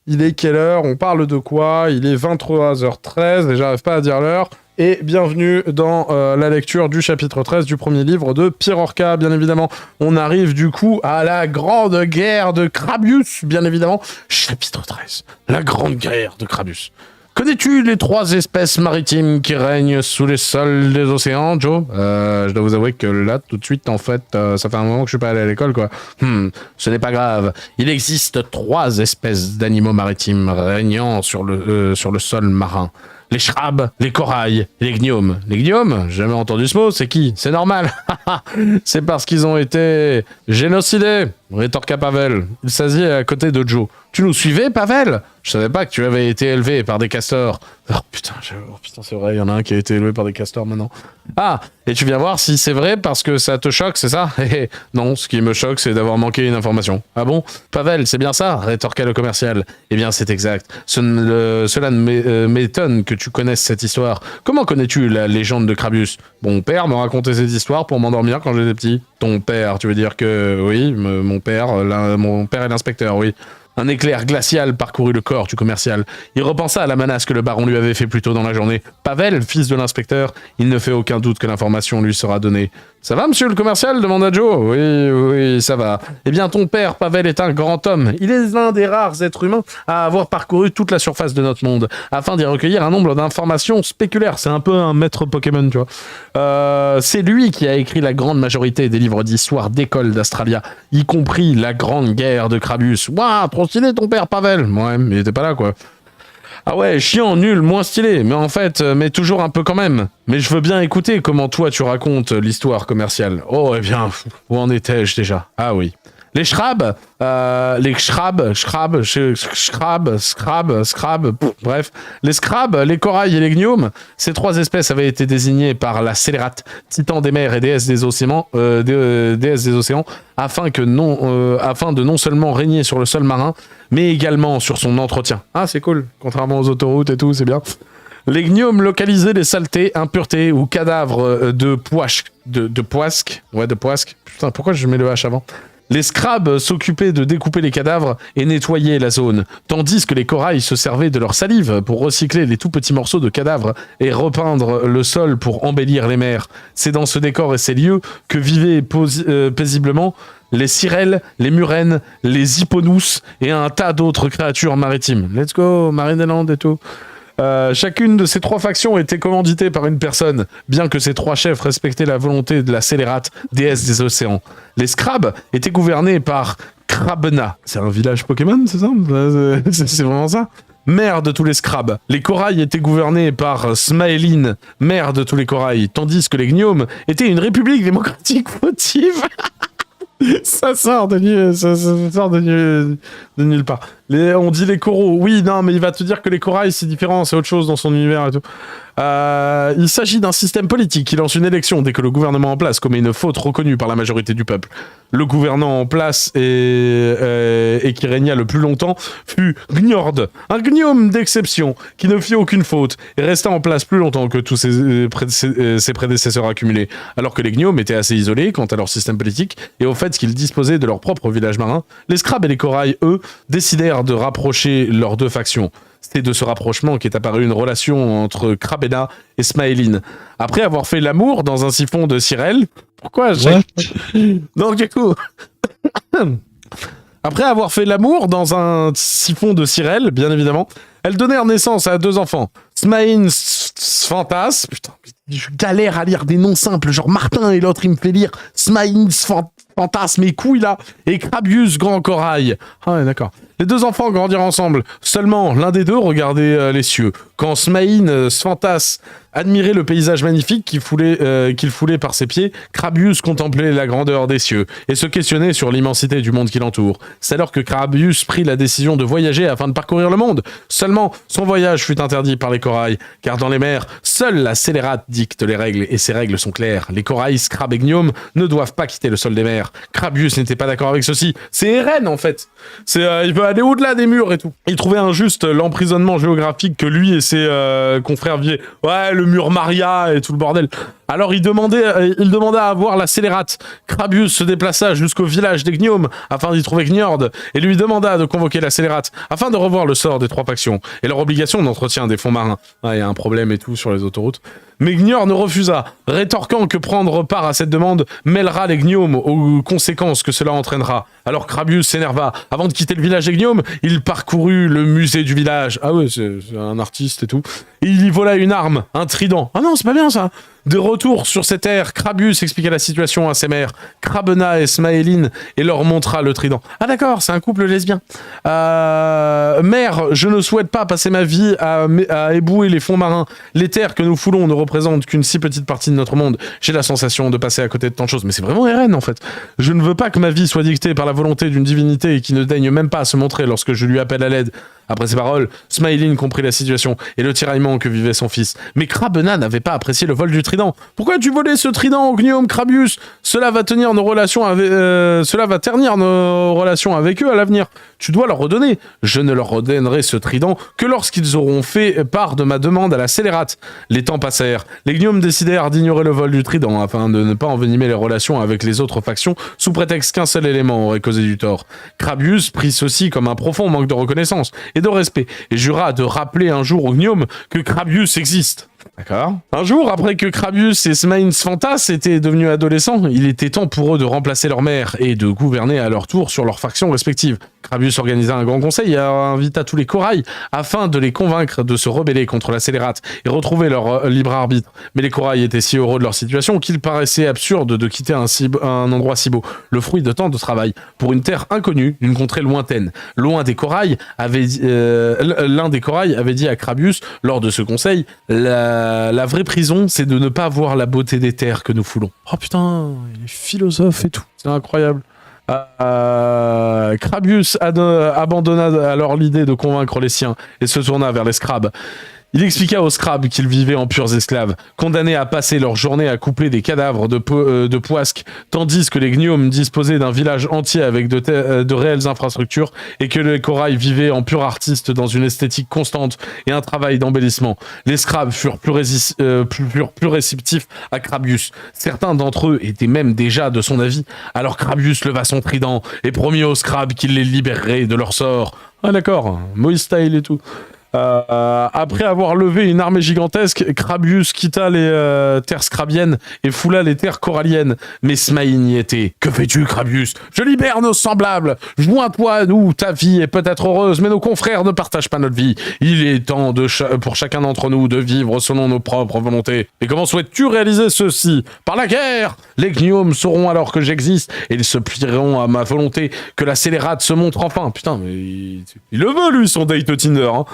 Il est quelle heure? On parle de quoi? Il est 23h13 et j'arrive pas à dire l'heure. Et bienvenue dans la lecture du chapitre 13 du premier livre de Pierre Orca, bien évidemment. On arrive du coup à la grande guerre de Crabius, bien évidemment. Chapitre 13, la grande guerre de Crabius. Connais-tu les 3 espèces maritimes qui règnent sous les sols des océans, Joe? Je dois vous avouer que là, tout de suite, en fait, ça fait un moment que je suis pas allé à l'école, quoi. Ce n'est pas grave. Il existe 3 espèces d'animaux maritimes régnant sur le sol marin. Les shrabs, les corails et les gnomes. Les gnomes, jamais entendu ce mot, c'est qui? C'est normal. C'est parce qu'ils ont été génocidés, rétorqua Pavel. Il s'assit à côté de Joe. Tu nous suivais, Pavel? Je savais pas que tu avais été élevé par des castors. Oh putain, c'est vrai, il y en a un qui a été élevé par des castors maintenant. Ah, et tu viens voir si c'est vrai parce que ça te choque, c'est ça? Non, ce qui me choque, c'est d'avoir manqué une information. Ah bon? Pavel, c'est bien ça? Rétorqua le commercial. Eh bien, c'est exact. Cela m'étonne que tu connaisses cette histoire. Comment connais-tu la légende de Crabius? Mon père me racontait cette histoire pour m'endormir quand j'étais petit. Ton père, tu veux dire que... Oui, mon père est l'inspecteur, oui. Un éclair glacial parcourut le corps du commercial. Il repensa à la menace que le baron lui avait fait plus tôt dans la journée. Pavel, fils de l'inspecteur, il ne fait aucun doute que l'information lui sera donnée. « Ça va, monsieur le commercial ?» demanda Joe. « Oui, ça va. Eh bien, ton père, Pavel, est un grand homme. Il est l'un des rares êtres humains à avoir parcouru toute la surface de notre monde, afin d'y recueillir un nombre d'informations spéculaires. » C'est un peu un maître Pokémon, tu vois. C'est lui qui a écrit la grande majorité des livres d'histoire d'école d'Astralia, y compris la grande guerre de Crabius. « Waouh, trop stylé ton père, Pavel !» Ouais, mais il était pas là, quoi. Ah ouais, chiant, nul, moins stylé, mais toujours un peu quand même. Mais je veux bien écouter comment toi tu racontes l'histoire commerciale. Oh, eh bien, où en étais-je déjà? Ah oui. Les shrabs, bref, les scrabs, les corails et les gnomes, ces 3 espèces avaient été désignées par la Scélérate, titan des mers et déesse des océans, afin de non seulement régner sur le sol marin, mais également sur son entretien. Ah, c'est cool, contrairement aux autoroutes et tout, c'est bien. Les gnomes localisaient les saletés, impuretés ou cadavres de poisques. Putain, pourquoi je mets le H avant? Les scrabs s'occupaient de découper les cadavres et nettoyer la zone, tandis que les corails se servaient de leur salive pour recycler les tout petits morceaux de cadavres et repeindre le sol pour embellir les mers. C'est dans ce décor et ces lieux que vivaient paisiblement les sirènes, les murènes, les hipponous et un tas d'autres créatures maritimes. Let's go, Marineland et tout. Chacune de ces 3 factions était commanditée par une personne, bien que ces 3 chefs respectaient la volonté de la Scélérate, déesse des océans. Les Scrabs étaient gouvernés par Krabna. C'est un village Pokémon, c'est ça? C'est vraiment ça? Mère de tous les Scrabs. Les corails étaient gouvernés par Smaeline, mère de tous les corails, tandis que les gnomes étaient une république démocratique fautive. Ça sort de nulle part. On dit les coraux. Oui, non, mais il va te dire que les corails, c'est différent, c'est autre chose dans son univers et tout. Il s'agit d'un système politique qui lance une élection dès que le gouvernement en place commet une faute reconnue par la majorité du peuple. Le gouvernant en place et qui régna le plus longtemps fut Gnord, un gnome d'exception qui ne fit aucune faute et resta en place plus longtemps que tous ses prédécesseurs accumulés, alors que les gnomes étaient assez isolés quant à leur système politique et au fait qu'ils disposaient de leur propre village marin. Les Scrabs et les corails, eux, décidèrent de rapprocher leurs 2 factions. C'est de ce rapprochement qu'est apparue une relation entre Krabena et Smaeline. Après avoir fait l'amour dans un siphon de Cyrel... Pourquoi Donc du coup... Après avoir fait l'amour dans un siphon de Cyrel, bien évidemment, elles donnèrent naissance à 2 enfants. Smaïn Sphantas... Putain, je galère à lire des noms simples, genre Martin et l'autre il me fait lire Smaïn Sphantas, mes couilles là, et Crabius Grand Corail. Ah ouais, d'accord. Les 2 enfants grandirent ensemble. Seulement, l'un des 2 regardait les cieux. Quand Smaïn Sphantas admirait le paysage magnifique qu'il foulait par ses pieds, Crabius contemplait la grandeur des cieux et se questionnait sur l'immensité du monde qui l'entoure. C'est alors que Crabius prit la décision de voyager afin de parcourir le monde. Seulement, son voyage fut interdit par les corails, car dans les mers, seule la Scélérate dicte les règles, et ces règles sont claires. Les corails, Scrabs et Gnomes ne doivent pas quitter le sol des mers. Crabius n'était pas d'accord avec ceci. C'est Eren, en fait. Il veut aller au-delà des murs et tout. Il trouvait injuste l'emprisonnement géographique que lui et ses confrères vivaient. Ouais, le mur Maria et tout le bordel. Alors il demanda à voir la scélérate. Crabius se déplaça jusqu'au village des Gnomes afin d'y trouver Gniord et lui demanda de convoquer la scélérate afin de revoir le sort des 3 factions et leur obligation d'entretien des fonds marins. Ah, il y a un problème et tout sur les autoroutes. Mais Gniord ne refusa, rétorquant que prendre part à cette demande mêlera les Gnomes aux conséquences que cela entraînera. Alors Crabius s'énerva. Avant de quitter le village des Gnomes, il parcourut le musée du village. Ah ouais, c'est un artiste et tout. Et il y vola une arme, un trident. Ah non, c'est pas bien ça. De retour sur ces terres, Crabius expliqua la situation à ses mères, Crabena et Smaeline, et leur montra le trident. Ah d'accord, c'est un couple lesbien. Mère, je ne souhaite pas passer ma vie à ébouer les fonds marins. Les terres que nous foulons ne représentent qu'une si petite partie de notre monde. J'ai la sensation de passer à côté de tant de choses. Mais c'est vraiment Eren en fait. Je ne veux pas que ma vie soit dictée par la volonté d'une divinité qui ne daigne même pas se montrer lorsque je lui appelle à l'aide. Après ces paroles, Smaeline comprit la situation et le tiraillement que vivait son fils. Mais Crabena n'avait pas apprécié le vol du trident. Pourquoi as-tu volé ce trident au Gnome Crabius? Cela va ternir nos relations avec eux à l'avenir. Tu dois leur redonner. Je ne leur redonnerai ce trident que lorsqu'ils auront fait part de ma demande à la scélérate. Les temps passèrent. Les Gnomes décidèrent d'ignorer le vol du trident afin de ne pas envenimer les relations avec les autres factions sous prétexte qu'un seul élément aurait causé du tort. Crabius prit ceci comme un profond manque de reconnaissance et de respect, et jura de rappeler un jour aux Gnomes que Crabius existe. D'accord. Un jour, après que Crabius et Smain Sfantas étaient devenus adolescents, il était temps pour eux de remplacer leur mère et de gouverner à leur tour sur leurs factions respectives. Crabius organisa un grand conseil et invita tous les corails afin de les convaincre de se rebeller contre la scélérate et retrouver leur libre arbitre. Mais les corails étaient si heureux de leur situation qu'il paraissait absurde de quitter un endroit si beau, le fruit de tant de travail, pour une terre inconnue, d'une contrée lointaine. L'un des corails avait dit à Crabius, lors de ce conseil, la vraie prison, c'est de ne pas voir la beauté des terres que nous foulons. Oh putain, il est philosophe et tout. C'est incroyable. Crabius abandonna alors l'idée de convaincre les siens et se tourna vers les Scrabs. Il expliqua aux Scrabs qu'ils vivaient en purs esclaves, condamnés à passer leur journée à couper des cadavres de poisques, tandis que les Gnomes disposaient d'un village entier avec de réelles infrastructures et que les corails vivaient en purs artistes dans une esthétique constante et un travail d'embellissement. Les Scrabs furent plus réceptifs à Crabius. Certains d'entre eux étaient même déjà de son avis. Alors Crabius leva son trident et promit aux Scrabs qu'il les libérerait de leur sort. Ah d'accord, Moïse style et tout. Après avoir levé une armée gigantesque, Crabius quitta les terres scrabiennes et foula les terres coralliennes. Mais Smain y était. Que fais-tu, Crabius? Je libère nos semblables. Joins-toi à nous. Ta vie est peut-être heureuse, mais nos confrères ne partagent pas notre vie. Il est temps pour chacun d'entre nous de vivre selon nos propres volontés. Et comment souhaites-tu réaliser ceci? Par la guerre. Les Gnomes sauront alors que j'existe et ils se plieront à ma volonté que la scélérate se montre enfin. Putain, mais il le veut, lui, son date Tinder, hein.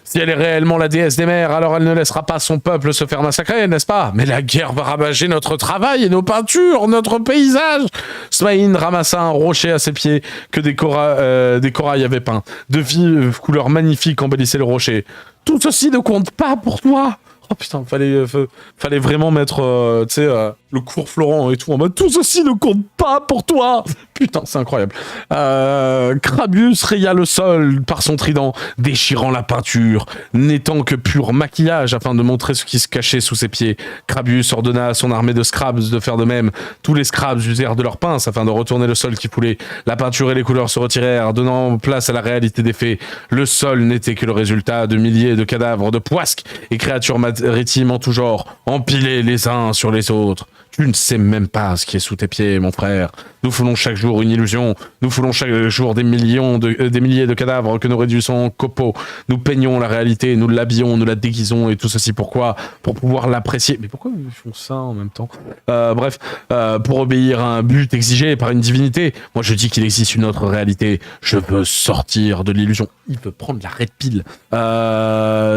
Si elle est réellement la déesse des mers, alors elle ne laissera pas son peuple se faire massacrer, n'est-ce pas? Mais la guerre va ravager notre travail et nos peintures, notre paysage. Smain ramassa un rocher à ses pieds que des corails avaient peint. De vives couleurs magnifiques embellissaient le rocher. Tout ceci ne compte pas pour toi. Oh putain, fallait vraiment mettre, le cours Florent et tout, en mode tout ceci ne compte pas pour toi. Putain, c'est incroyable. Crabius raya le sol par son trident, déchirant la peinture, n'étant que pur maquillage afin de montrer ce qui se cachait sous ses pieds. Crabius ordonna à son armée de Scrabs de faire de même. Tous les Scrabs usèrent de leurs pinces afin de retourner le sol qui foulait. La peinture et les couleurs se retirèrent, donnant place à la réalité des faits. Le sol n'était que le résultat de milliers de cadavres de poisques et créatures maritimes en tout genre, empilés les uns sur les autres. Tu ne sais même pas ce qui est sous tes pieds, mon frère. Nous foulons chaque jour une illusion. Nous foulons chaque jour des milliers de cadavres que nous réduisons en copeaux. Nous peignons la réalité, nous l'habillons, nous la déguisons, et tout ceci pourquoi? Pour pouvoir l'apprécier. Mais pourquoi ils font ça en même temps? Pour obéir à un but exigé par une divinité. Moi, je dis qu'il existe une autre réalité. Je veux sortir de l'illusion. Il veut prendre la red pill.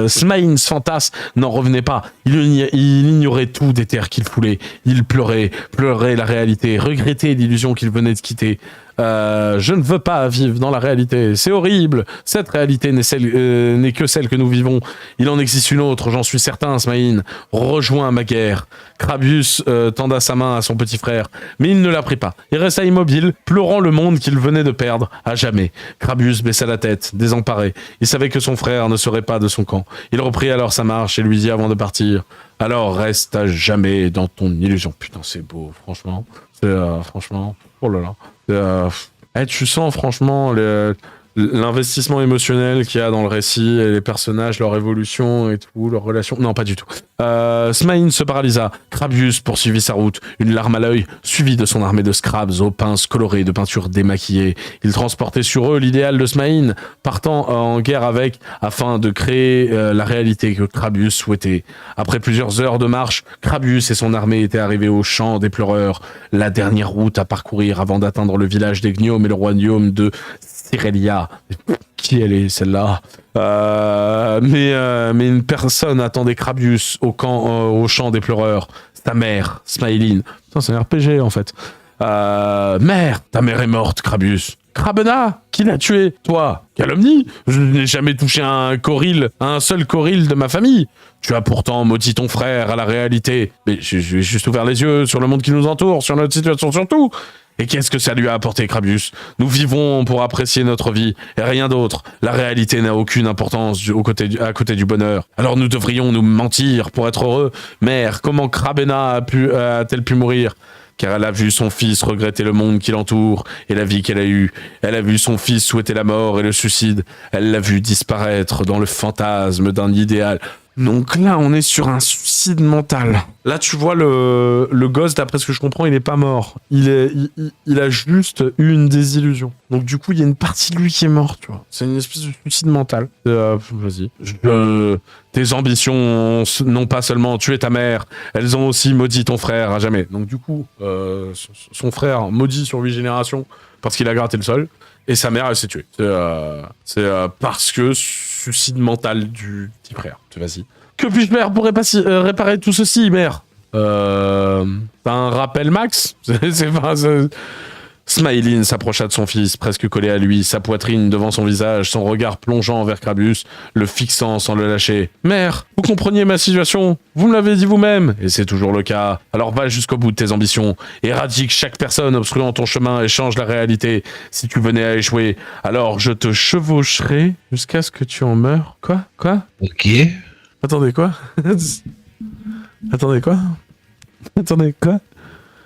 Smain Sfantas n'en revenait pas. Il ignorait tout des terres qu'il foulait. Il pleurait la réalité, regrettait l'illusion qu'il venait de quitter. Je ne veux pas vivre dans la réalité. C'est horrible. Cette réalité n'est que celle que nous vivons. Il en existe une autre, j'en suis certain, Smaïn. Rejoins ma guerre. Crabius tenda sa main à son petit frère, mais il ne la prit pas. Il resta immobile, pleurant le monde qu'il venait de perdre à jamais. Crabius baissa la tête, désemparé. Il savait que son frère ne serait pas de son camp. Il reprit alors sa marche et lui dit avant de partir: alors reste à jamais dans ton illusion. Putain, c'est beau, franchement. Franchement, oh là là. Tu sens franchement l'investissement émotionnel qu'il y a dans le récit, et les personnages, leur évolution et tout, leur relation. Non, pas du tout. Smaïn se paralysa. Crabius poursuivit sa route, une larme à l'œil, suivi de son armée de scrabs aux pinces colorées de peinture démaquillée. Il transportait sur eux l'idéal de Smaïn, partant en guerre avec, afin de créer la réalité que Crabius souhaitait. Après plusieurs heures de marche, Crabius et son armée étaient arrivés au champ des pleureurs, la dernière route à parcourir avant d'atteindre le village des gnomes et le royaume de Cyrelia. Qui elle est, celle-là? Mais une personne attendait Crabius au champ des pleureurs. Sa mère, Smaïline. Putain, c'est un RPG, en fait. Mère, ta mère est morte, Crabius. Crabena, qui l'a tué? Toi? Calomnie? Je n'ai jamais touché un seul Coril de ma famille. Tu as pourtant maudit ton frère à la réalité. Mais j'ai juste ouvert les yeux sur le monde qui nous entoure, sur notre situation surtout. Et qu'est-ce que ça lui a apporté, Crabius? Nous vivons pour apprécier notre vie, et rien d'autre. La réalité n'a aucune importance à côté du bonheur. Alors nous devrions nous mentir pour être heureux. Mère, comment Crabena a-t-elle pu mourir? Car elle a vu son fils regretter le monde qui l'entoure et la vie qu'elle a eue. Elle a vu son fils souhaiter la mort et le suicide. Elle l'a vu disparaître dans le fantasme d'un idéal. Donc là, on est sur un suicide mental. Là, tu vois, le gosse, d'après ce que je comprends, il est pas mort. Il a juste eu une désillusion. Donc du coup, il y a une partie de lui qui est morte, tu vois. C'est une espèce de suicide mental. Vas-y. Tes ambitions n'ont pas seulement tué ta mère, elles ont aussi maudit ton frère à jamais. Donc du coup, son frère maudit sur 8 générations parce qu'il a gratté le sol. Et sa mère, elle s'est tuée. C'est parce que suicide mental du petit frère. Vas-y. Que puis-je faire pour réparer tout ceci, mère? T'as un rappel, Max? Smaïline s'approcha de son fils, presque collé à lui, sa poitrine devant son visage, son regard plongeant vers Crabius, le fixant sans le lâcher. « Mère, vous compreniez ma situation? Vous me l'avez dit vous-même, et c'est toujours le cas. Alors va jusqu'au bout de tes ambitions, éradique chaque personne obstruant ton chemin et change la réalité. Si tu venais à échouer, alors je te chevaucherai jusqu'à ce que tu en meurs. » Quoi? Ok. Attendez, quoi? Attendez, quoi?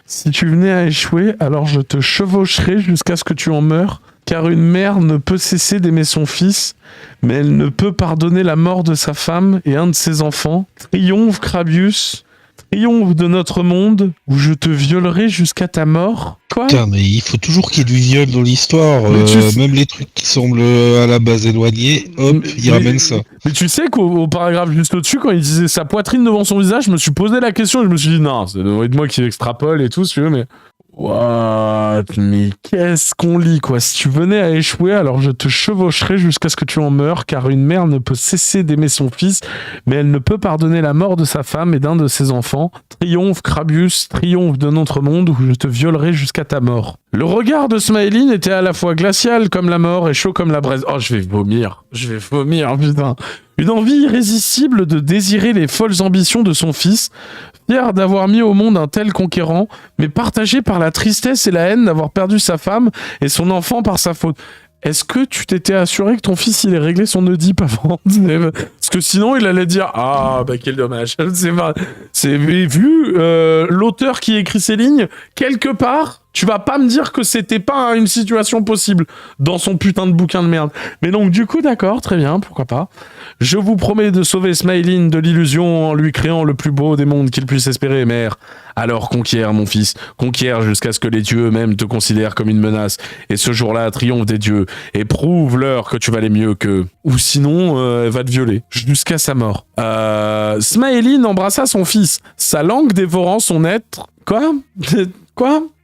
Si tu venais à échouer, alors je te chevaucherai jusqu'à ce que tu en meures, car une mère ne peut cesser d'aimer son fils, mais elle ne peut pardonner la mort de sa femme et un de ses enfants. Triomphe, Crabius, triomphe de notre monde, où je te violerai jusqu'à ta mort. Quoi? Putain, mais il faut toujours qu'il y ait du viol dans l'histoire. Même les trucs qui semblent à la base éloignés, hop, il ramène ça. Mais tu sais qu'au paragraphe juste au-dessus, quand il disait sa poitrine devant son visage, je me suis posé la question et je me suis dit, non, ça devrait être moi qui extrapole et tout, si tu veux, mais... What? Mais qu'est-ce qu'on lit, quoi? Si tu venais à échouer, alors je te chevaucherai jusqu'à ce que tu en meurs, car une mère ne peut cesser d'aimer son fils, mais elle ne peut pardonner la mort de sa femme et d'un de ses enfants. Triomphe, Crabius, triomphe de notre monde, où je te violerai jusqu'à ta mort. Le regard de Smaïline était à la fois glacial comme la mort et chaud comme la braise. Oh, je vais vomir, putain. Une envie irrésistible de désirer les folles ambitions de son fils, fier d'avoir mis au monde un tel conquérant, mais partagé par la tristesse et la haine d'avoir perdu sa femme et son enfant par sa faute. Est-ce que tu t'étais assuré que ton fils il ait réglé son Oedipe avant? Parce que sinon il allait dire ah bah quel dommage. C'est vu l'auteur qui écrit ces lignes quelque part. Tu vas pas me dire que c'était pas une situation possible dans son putain de bouquin de merde. Mais donc du coup d'accord, très bien, pourquoi pas. Je vous promets de sauver Smaïline de l'illusion en lui créant le plus beau des mondes qu'il puisse espérer, mère. Alors conquiert mon fils, conquiert jusqu'à ce que les dieux eux-mêmes te considèrent comme une menace. Et ce jour-là, triomphe des dieux et prouve-leur que tu valais mieux qu'eux. Ou sinon, elle va te violer jusqu'à sa mort. Smaïline embrassa son fils, sa langue dévorant son être. Quoi?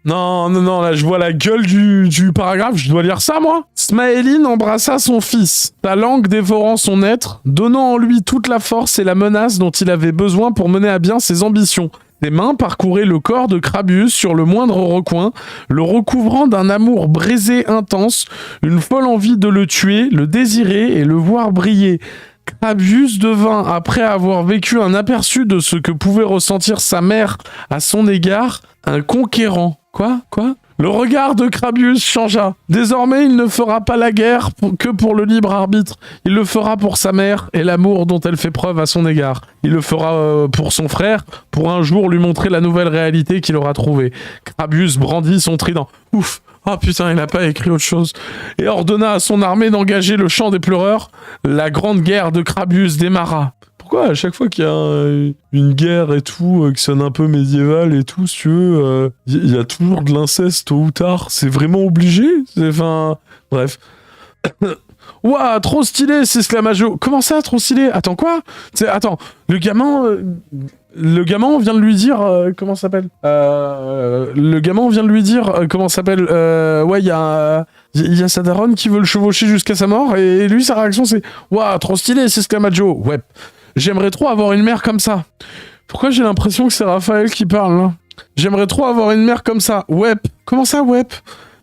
Non, là, je vois la gueule du paragraphe, je dois lire ça, moi? Smaïline embrassa son fils, sa langue dévorant son être, donnant en lui toute la force et la menace dont il avait besoin pour mener à bien ses ambitions. Ses mains parcouraient le corps de Crabius sur le moindre recoin, le recouvrant d'un amour brisé intense, une folle envie de le tuer, le désirer et le voir briller. Crabius devint, après avoir vécu un aperçu de ce que pouvait ressentir sa mère à son égard, un conquérant. Quoi ? Le regard de Crabius changea. Désormais, il ne fera pas la guerre que pour le libre arbitre. Il le fera pour sa mère et l'amour dont elle fait preuve à son égard. Il le fera pour son frère, pour un jour lui montrer la nouvelle réalité qu'il aura trouvée. Crabius brandit son trident. Ouf! Ah putain, il n'a pas écrit autre chose. Et ordonna à son armée d'engager le chant des pleureurs. La grande guerre de Crabius démarra. Pourquoi à chaque fois qu'il y a une guerre et tout, qui sonne un peu médiéval et tout, si tu veux, il y a toujours de l'inceste tôt ou tard. C'est vraiment obligé. Enfin, bref. Ouah, trop stylé, s'exclama Joe. Comment ça, trop stylé? Attends, quoi? Attends, le gamin, on vient de lui dire... comment ça s'appelle? Le gamin, on vient de lui dire... comment ça s'appelle? Ouais, il y a sa daronne qui veut le chevaucher jusqu'à sa mort, et lui, sa réaction, c'est... Ouah, trop stylé, s'exclama Joe. Ouais. J'aimerais trop avoir une mère comme ça. Pourquoi j'ai l'impression que c'est Raphaël qui parle, là? J'aimerais trop avoir une mère comme ça. Ouais. Comment ça, ouais?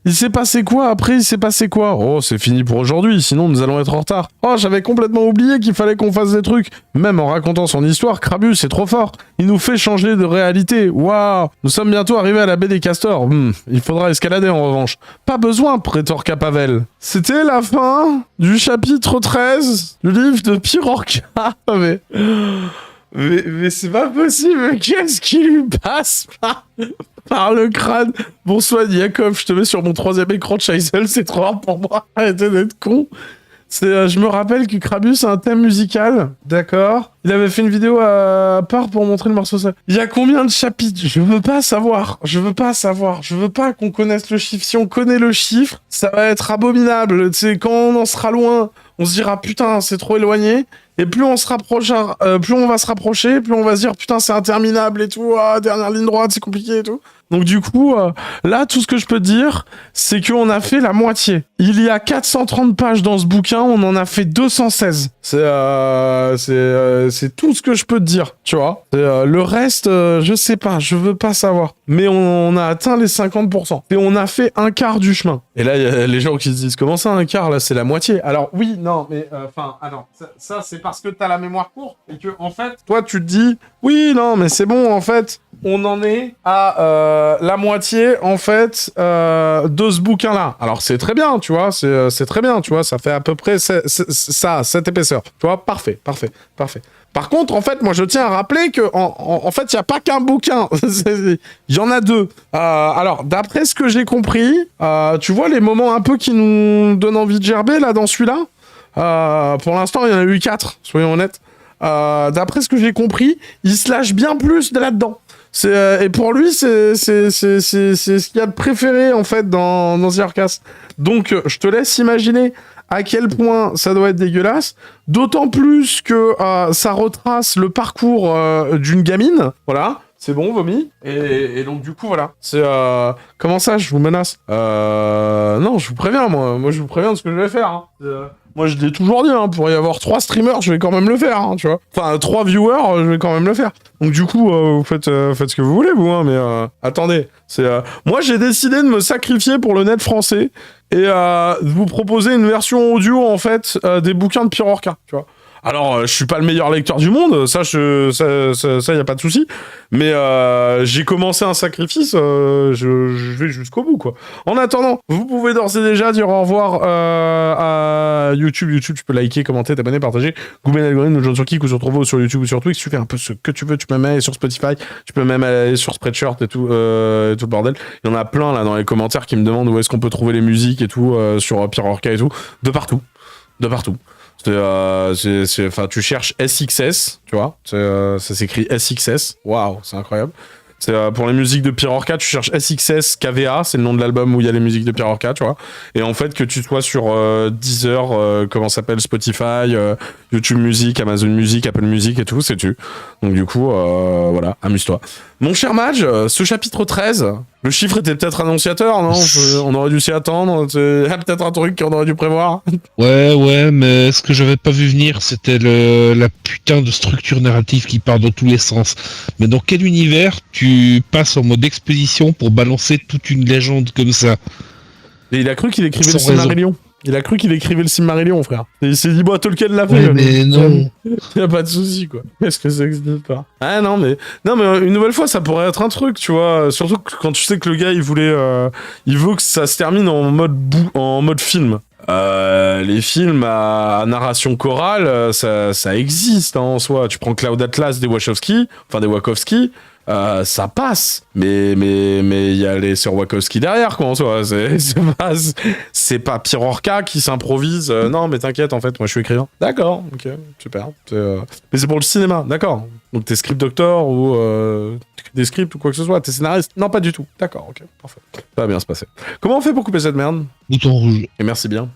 Il s'est passé quoi après? Il s'est passé quoi? Oh, c'est fini pour aujourd'hui, sinon nous allons être en retard. Oh, j'avais complètement oublié qu'il fallait qu'on fasse des trucs. Même en racontant son histoire, Crabius est trop fort. Il nous fait changer de réalité. Waouh! Nous sommes bientôt arrivés à la baie des Castors. Il faudra escalader en revanche. Pas besoin, prétorqua Pavel. C'était la fin du chapitre 13 du livre de Pirorca. Mais c'est pas possible, qu'est-ce qui lui passe par le crâne? Bonsoir Yakov, je te mets sur mon 3e écran de Scheissel, c'est trop rare pour moi, arrêtez d'être con. Je me rappelle que Crabius a un thème musical, d'accord. Il avait fait une vidéo à part pour montrer le morceau seul. Il y a combien de chapitres? Je veux pas savoir, je veux pas qu'on connaisse le chiffre. Si on connaît le chiffre, ça va être abominable, tu sais, quand on en sera loin, on se dira putain, c'est trop éloigné. Et plus on se rapprochera, plus on va se rapprocher, plus on va se dire putain c'est interminable et tout, dernière ligne droite, c'est compliqué et tout. Donc du coup, là tout ce que je peux te dire, c'est qu'on a fait la moitié. Il y a 430 pages dans ce bouquin, on en a fait 216. C'est tout ce que je peux te dire, tu vois. Le reste, je sais pas, je veux pas savoir. Mais on a atteint les 50%. Et on a fait un quart du chemin. Et là, il y a les gens qui se disent, comment ça un quart? Là, c'est la moitié. Alors oui, non, mais alors, ça c'est parce que t'as la mémoire courte et que, en fait, toi, tu te dis, oui, non, mais c'est bon, en fait, on en est à la moitié, en fait, de ce bouquin-là. Alors, c'est très bien, tu vois, c'est très bien, tu vois, ça fait à peu près ça, cette épaisseur. Tu vois, parfait. Par contre, en fait, moi, je tiens à rappeler que, en fait, il n'y a pas qu'un bouquin. Il y en a deux. Alors, d'après ce que j'ai compris, tu vois les moments un peu qui nous donnent envie de gerber, là, dans celui-là, pour l'instant, il y en a eu 4, soyons honnêtes. D'après ce que j'ai compris, il se lâche bien plus de là-dedans. Et pour lui, c'est ce qu'il y a de préféré, en fait, dans The Arcas. Donc, je te laisse imaginer à quel point ça doit être dégueulasse, d'autant plus que ça retrace le parcours d'une gamine, voilà, c'est bon, vomi, et donc du coup, voilà, c'est... comment ça, je vous menace? Non, je vous préviens, moi je vous préviens de ce que je vais faire, hein. Moi, je l'ai toujours dit, hein, pour y avoir 3 streamers, je vais quand même le faire, hein, tu vois. Enfin, 3 viewers, je vais quand même le faire. Donc, du coup, vous faites ce que vous voulez, vous, hein, mais attendez. Moi, j'ai décidé de me sacrifier pour le net français et de vous proposer une version audio, en fait, des bouquins de Pirorca, tu vois. Alors, je suis pas le meilleur lecteur du monde, ça y a pas de souci. Mais j'ai commencé un sacrifice, je vais jusqu'au bout, quoi. En attendant, vous pouvez d'ores et déjà dire au revoir à YouTube. YouTube, tu peux liker, commenter, t'abonner, partager. Google l'algorithme, nous sur Kik ou sur Trovo, sur YouTube ou sur Twitch. Tu fais un peu ce que tu veux. Tu peux même aller sur Spotify, tu peux même aller sur Spreadshirt et tout le bordel. Il y en a plein là dans les commentaires qui me demandent où est-ce qu'on peut trouver les musiques et tout sur Pirorca et tout. De partout. Enfin, tu cherches SXS, tu vois, ça s'écrit SXS, waouh, c'est incroyable. C'est pour les musiques de Pirorca, tu cherches SXS KVA, c'est le nom de l'album où il y a les musiques de Pirorca, tu vois. Et en fait, que tu sois sur Deezer, comment ça s'appelle, Spotify, YouTube Music, Amazon Music, Apple Music et tout, c'est tu. Donc du coup, voilà, amuse-toi. Mon cher Madge, ce chapitre 13, Le chiffre était peut-être annonciateur, non? On aurait dû s'y attendre. C'est peut-être un truc qu'on aurait dû prévoir. Ouais, mais ce que j'avais pas vu venir, c'était la putain de structure narrative qui part dans tous les sens. Mais dans quel univers tu passes en mode exposition pour balancer toute une légende comme ça? Et il a cru qu'il écrivait Sans le Silmarillion. Il a cru qu'il écrivait le Silmarillion, frère. Et il s'est dit, bah, Tolkien l'a fait. Ouais, mais non. Y a pas de souci, quoi. Qu'est-ce que c'est que cette histoire? Ah, non, mais une nouvelle fois, ça pourrait être un truc, tu vois. Surtout quand tu sais que le gars, il veut que ça se termine en mode film. Les films à narration chorale, ça existe, hein, en soi. Tu prends Cloud Atlas des Wachowski, ça passe, mais il y a les sœurs Wachowski derrière, quoi, en soi. C'est pas Pierre Orca qui s'improvise. Non, mais t'inquiète, en fait, moi je suis écrivain. D'accord, ok, super. Mais c'est pour le cinéma, d'accord. Donc t'es script doctor ou t'écris des scripts ou quoi que ce soit. T'es scénariste? Non, pas du tout. D'accord, ok, parfait. Ça va bien se passer. Comment on fait pour couper cette merde? Bouton rouge. Et merci bien.